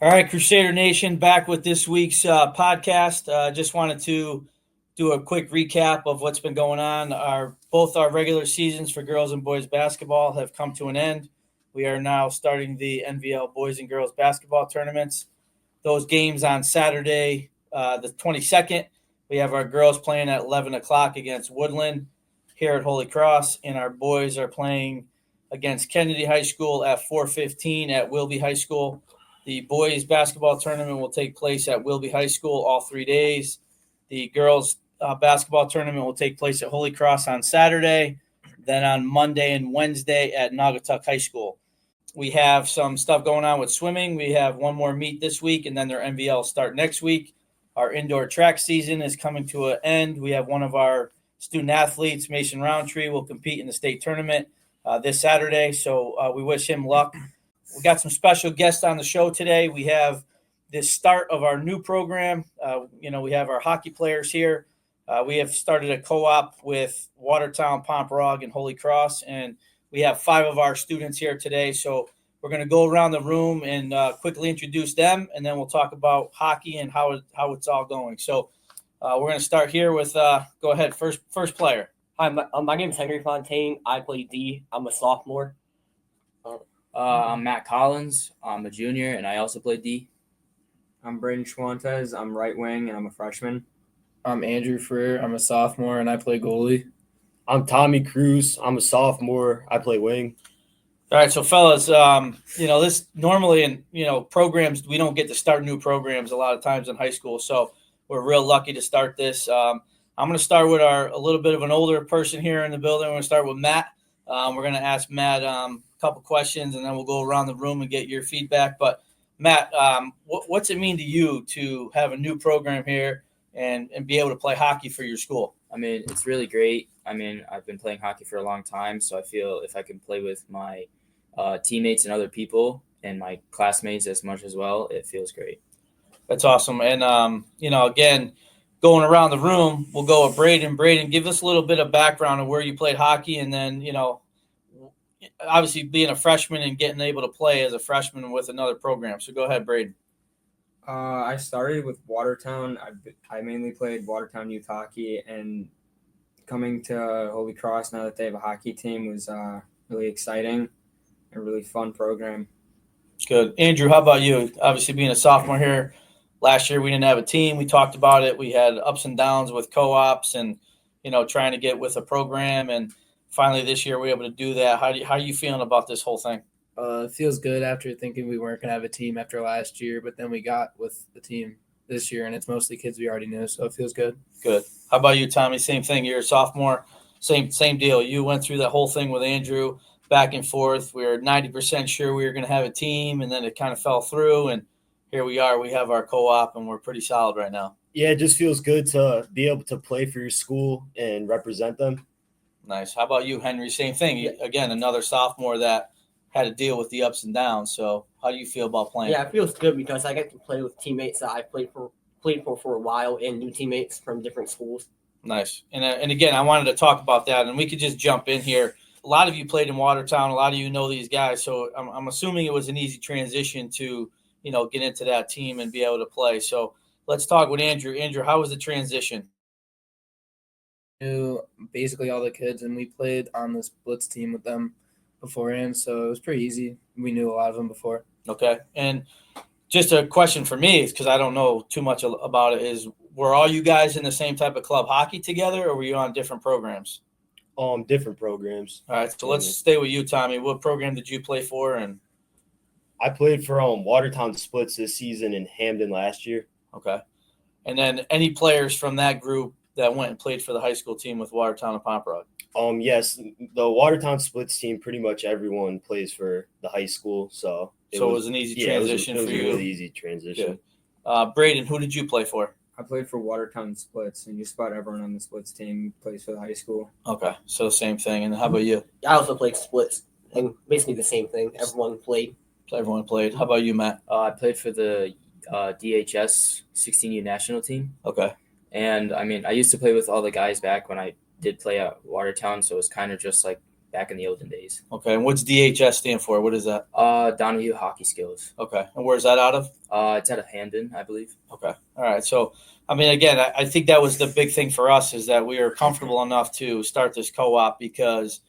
All right, Crusader Nation, back with this week's podcast. Just wanted to do a quick recap of what's been going on. Both our regular seasons for girls and boys basketball have come to an end. We are now starting the NVL boys and girls basketball tournaments. Those games on Saturday, the 22nd, we have our girls playing at 11 o'clock against Woodland here at Holy Cross, and our boys are playing against Kennedy High School at 4:15 at Wilby High School. The boys basketball tournament will take place at Wilby High School all 3 days. The girls basketball tournament will take place at Holy Cross on Saturday, then on Monday and Wednesday at Naugatuck High School. We have some stuff going on with swimming. We have one more meet this week, and then their NVL start next week. Our indoor track season is coming to an end. We have one of our student athletes, Mason Roundtree, will compete in the state tournament this Saturday, so we wish him luck. We got some special guests on the show today. We have the start of our new program. We have our hockey players here. We have started a co-op with Watertown, Pomperog, and Holy Cross, and we have 5 of our students here today. So we're going to go around the room and quickly introduce them, and then we'll talk about hockey and how it's all going. So we're going to start here with go ahead, first player. Hi, my name is Henry Fontaine. I play D. I'm a sophomore. I'm Matt Collins. I'm a junior, and I also play D. I'm Braden Schwantes. I'm right wing, and I'm a freshman. I'm Andrew Freer. I'm a sophomore, and I play goalie. I'm Tommy Cruz. I'm a sophomore. I play wing. All right, so fellas, this normally in programs we don't get to start new programs a lot of times in high school, so we're real lucky to start this. I'm going to start with a little bit of an older person here in the building. We're going to start with Matt. We're going to ask Matt a couple questions, and then we'll go around the room and get your feedback. But Matt, what's it mean to you to have a new program here and be able to play hockey for your school? I mean, it's really great. I mean, I've been playing hockey for a long time, so I feel if I can play with my teammates and other people and my classmates as much as well, it feels great. That's awesome. And, again, going around the room, we'll go with Braden. Braden, give us a little bit of background of where you played hockey and then, obviously being a freshman and getting able to play as a freshman with another program. So go ahead, Braden. I started with Watertown. I mainly played Watertown youth hockey, and coming to Holy Cross now that they have a hockey team was really exciting and a really fun program. Good. Andrew, how about you? Obviously being a sophomore here, last year we didn't have a team. We talked about it. We had ups and downs with co-ops and, trying to get with a program, and finally this year we're able to do that. How are you feeling about this whole thing? It feels good after thinking we weren't going to have a team after last year, but then we got with the team this year, and it's mostly kids we already knew, so it feels good. Good. How about you, Tommy? Same thing. You're a sophomore. Same deal. You went through that whole thing with Andrew back and forth. We were 90% sure we were going to have a team, and then it kind of fell through, and here we are. We have our co-op, and we're pretty solid right now. Yeah, it just feels good to be able to play for your school and represent them. Nice. How about you, Henry? Same thing. Again, another sophomore that had to deal with the ups and downs. So how do you feel about playing? Yeah, it feels good because I get to play with teammates that I played for a while and new teammates from different schools. Nice. And again, I wanted to talk about that, and we could just jump in here. A lot of you played in Watertown. A lot of you know these guys. So I'm assuming it was an easy transition to, get into that team and be able to play. So let's talk with Andrew. Andrew, how was the transition? Knew basically all the kids, and we played on the splits team with them beforehand, so it was pretty easy. We knew a lot of them before. Okay. And just a question for me, because I don't know too much about it, is were all you guys in the same type of club hockey together, or were you on different programs? Different programs. All right, so let's stay with you, Tommy. What program did you play for? And I played for Watertown Splits this season and Hamden last year. Okay. And then any players from that group that went and played for the high school team with Watertown and Pomperog? Yes, the Watertown Splits team, pretty much everyone plays for the high school, so it was an easy transition for you. It was a really easy transition. Braden, who did you play for? I played for Watertown Splits, and just about everyone on the Splits team plays for the high school. Okay, so same thing. And how about you? I also played Splits, and basically the same thing. Everyone played. Everyone played. How about you, Matt? I played for the DHS 16U national team. Okay. And, I mean, I used to play with all the guys back when I did play at Watertown, so it was kind of just like back in the olden days. Okay, and what's DHS stand for? What is that? Donahue Hockey Skills. Okay, and where's that out of? It's out of Hamden, I believe. Okay, all right. So, I mean, again, I think that was the big thing for us is that we were comfortable enough to start this co-op because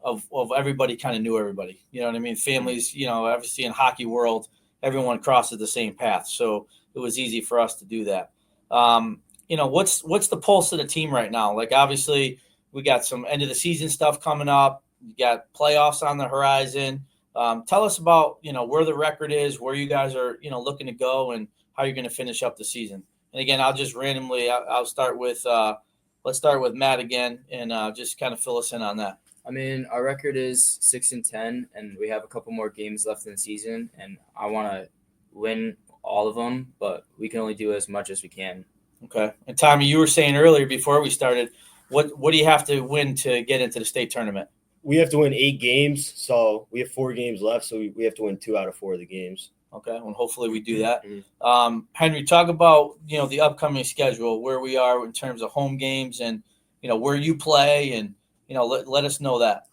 of everybody kind of knew everybody. You know what I mean? Families, obviously in hockey world, everyone crosses the same path. So it was easy for us to do that. What's the pulse of the team right now? Like, obviously, we got some end of the season stuff coming up. You got playoffs on the horizon. Tell us about, where the record is, where you guys are, looking to go and how you're going to finish up the season. And again, I'll just randomly, I'll start with, let's start with Matt again and just kind of fill us in on that. I mean, our record is 6-10, and we have a couple more games left in the season, and I want to win all of them, but we can only do as much as we can. Okay. And Tommy, you were saying earlier before we started, what do you have to win to get into the state tournament? We have to win 8 games, so we have 4 games left, so we have to win 2 out of 4 of the games. Okay, well, hopefully we do that. Mm-hmm. Henry, talk about, the upcoming schedule, where we are in terms of home games and, where you play and, let us know that.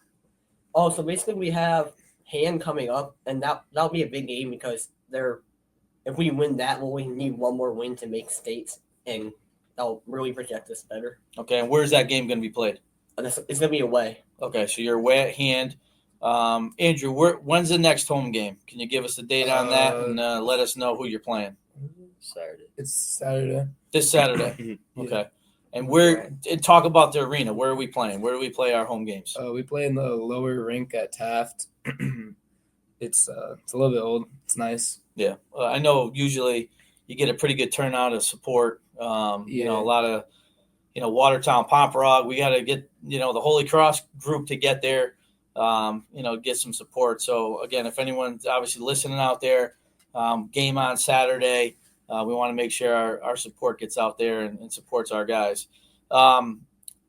Oh, so basically we have Hand coming up, and that'll be a big game because if we win that, we'll only need one more win to make states, and that'll really project us better. Okay, and where's that game going to be played? It's going to be away. Okay, so you're away at Hand. Andrew, when's the next home game? Can you give us a date on that and let us know who you're playing? Saturday. It's Saturday. This Saturday. Yeah. Okay. And talk about the arena. Where are we playing? Where do we play our home games? We play in the lower rink at Taft. It's a little bit old. It's nice. Yeah. I know usually you get a pretty good turnout of support. A lot of, Watertown, Pomperog. We got to get, the Holy Cross group to get there, get some support. So, again, if anyone's obviously listening out there, game on Saturday, we want to make sure our support gets out there and supports our guys.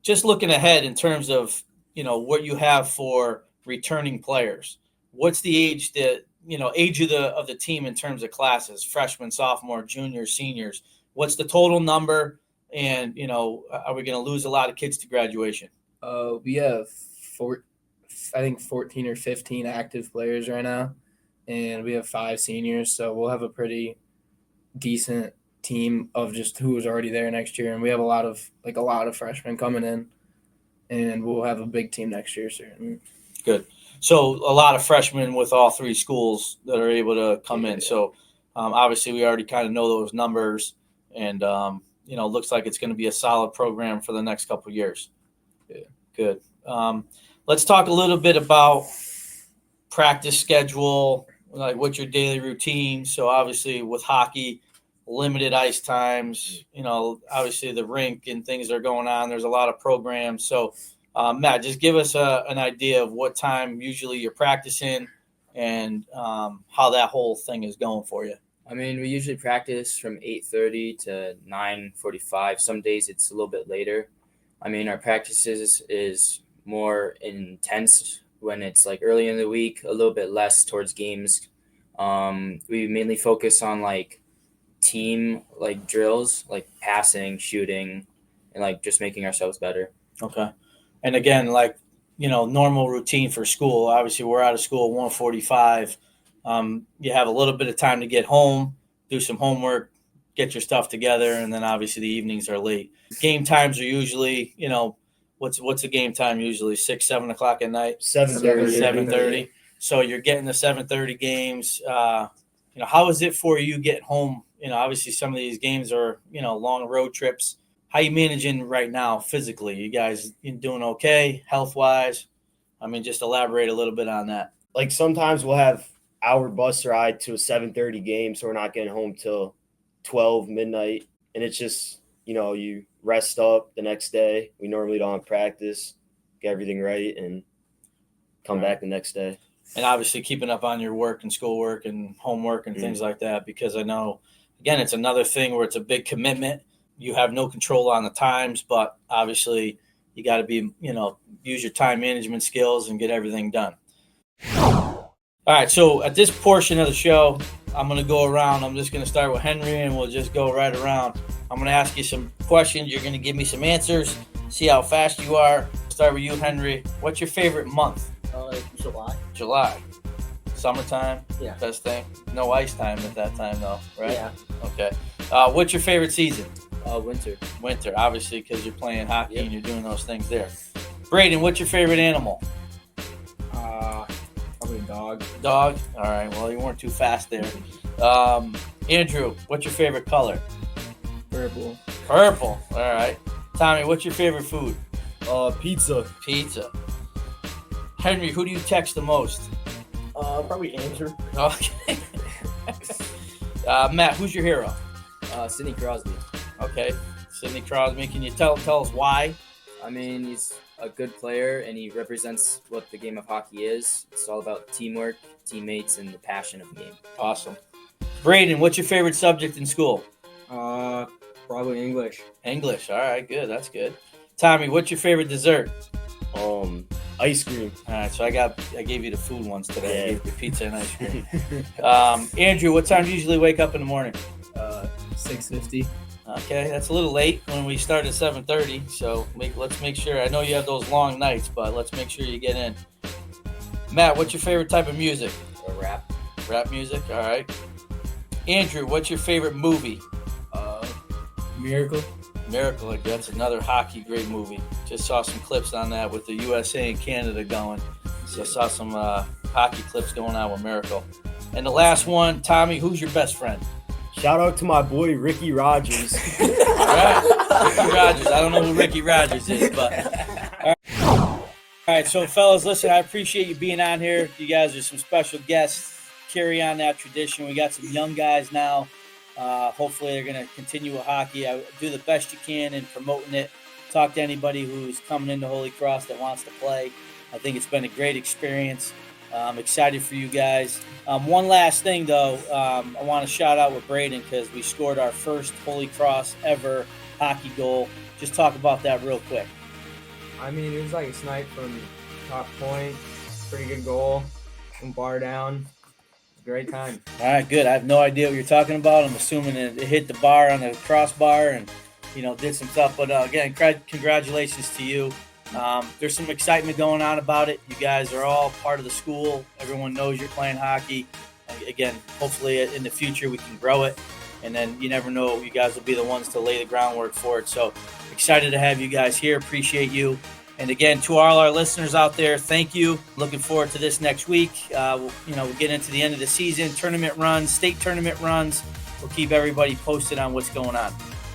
Just looking ahead in terms of, what you have for returning players. What's the age of the team in terms of classes, freshmen, sophomore, juniors, seniors? What's the total number? And, are we going to lose a lot of kids to graduation? We have 14 or 15 active players right now, and we have 5 seniors. So we'll have a pretty decent team of just who is already there next year. And we have a lot of freshmen coming in, and we'll have a big team next year, certainly. Good. So a lot of freshmen with all 3 schools that are able to come in. So obviously we already kind of know those numbers, and looks like it's going to be a solid program for the next couple of years. Yeah. Good. Let's talk a little bit about practice schedule, like what's your daily routine. So obviously with hockey, limited ice times, obviously the rink and things are going on. There's a lot of programs. So Matt, just give us an idea of what time usually you're practicing and how that whole thing is going for you. I mean, we usually practice from 8:30 to 9:45. Some days it's a little bit later. I mean, our practices is more intense when it's like early in the week, a little bit less towards games. We mainly focus on like team like drills, like passing, shooting, and like just making ourselves better. Okay. And again, like, normal routine for school. Obviously, we're out of school at 1:45. You have a little bit of time to get home, do some homework, get your stuff together, and then obviously the evenings are late. Game times are usually, what's the game time usually? 6, 7 o'clock at night? 7:30. 7:30. So you're getting the 7:30 games. How is it for you getting home? Obviously some of these games are, long road trips. How you managing right now physically? You guys doing okay health-wise? I mean, just elaborate a little bit on that. Like sometimes we'll have our bus ride to a 7:30 game, so we're not getting home till 12 midnight. And it's just, you rest up the next day. We normally don't have practice, get everything right, and come back the next day. And obviously keeping up on your work and schoolwork and homework and things like that, because I know, again, it's another thing where it's a big commitment. You have no control on the times, but obviously you got to be, use your time management skills and get everything done. All right, so at this portion of the show, I'm going to go around. I'm just going to start with Henry, and we'll just go right around. I'm going to ask you some questions. You're going to give me some answers. See how fast you are. Start with you, Henry. What's your favorite month? July. July. Summertime? Yeah. Best thing? No ice time at that time, though, right? Yeah. Okay. What's your favorite season? Winter. Winter, obviously, because you're playing hockey and you're doing those things there. Braden, what's your favorite animal? Probably dog. Dog? All right. Well, you weren't too fast there. Andrew, what's your favorite color? Purple. Purple. All right. Tommy, what's your favorite food? Pizza. Pizza. Henry, who do you text the most? Probably Andrew. Okay. Matt, who's your hero? Sidney Crosby. Okay. Sidney Crosby. Can you tell us why? I mean, he's a good player, and he represents what the game of hockey is. It's all about teamwork, teammates, and the passion of the game. Awesome. Braden, what's your favorite subject in school? Probably English. English. All right, good. That's good. Tommy, what's your favorite dessert? Ice cream. All right, so I gave you the food ones today. I Yeah. gave you pizza and ice cream. Andrew, what time do you usually wake up in the morning? 6:50. Okay, that's a little late when we start at 7:30. So let's make sure. I know you have those long nights, but let's make sure you get in. Matt, what's your favorite type of music? Or rap. Rap music. All right. Andrew, what's your favorite movie? Miracle. Miracle. Like, that's another hockey great movie. Just saw some clips on that with the USA and Canada going. So saw some hockey clips going on with Miracle. And the last one, Tommy, who's your best friend? Shout out to my boy Ricky Rogers. All right. Ricky Rogers. I don't know who Ricky Rogers is, but all right. So, fellas, listen, I appreciate you being on here. You guys are some special guests. Carry on that tradition. We got some young guys now. Hopefully, they're going to continue with hockey. Do the best you can in promoting it. Talk to anybody who's coming into Holy Cross that wants to play. I think it's been a great experience. I'm excited for you guys. One last thing, though, I want to shout out with Braden because we scored our first Holy Cross ever hockey goal. Just talk about that real quick. I mean, it was like a snipe from top point. Pretty good goal. From bar down. Great time. All right, good. I have no idea what you're talking about. I'm assuming it hit the bar on the crossbar and, did some stuff. But, again, congratulations to you. There's some excitement going on about it. You guys are all part of the school. Everyone knows you're playing hockey. Again, hopefully in the future we can grow it. And then you never know, you guys will be the ones to lay the groundwork for it. So excited to have you guys here. Appreciate you. And again, to all our listeners out there, thank you. Looking forward to this next week. We'll get into the end of the season, tournament runs, state tournament runs. We'll keep everybody posted on what's going on.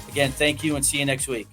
Again, thank you and see you next week.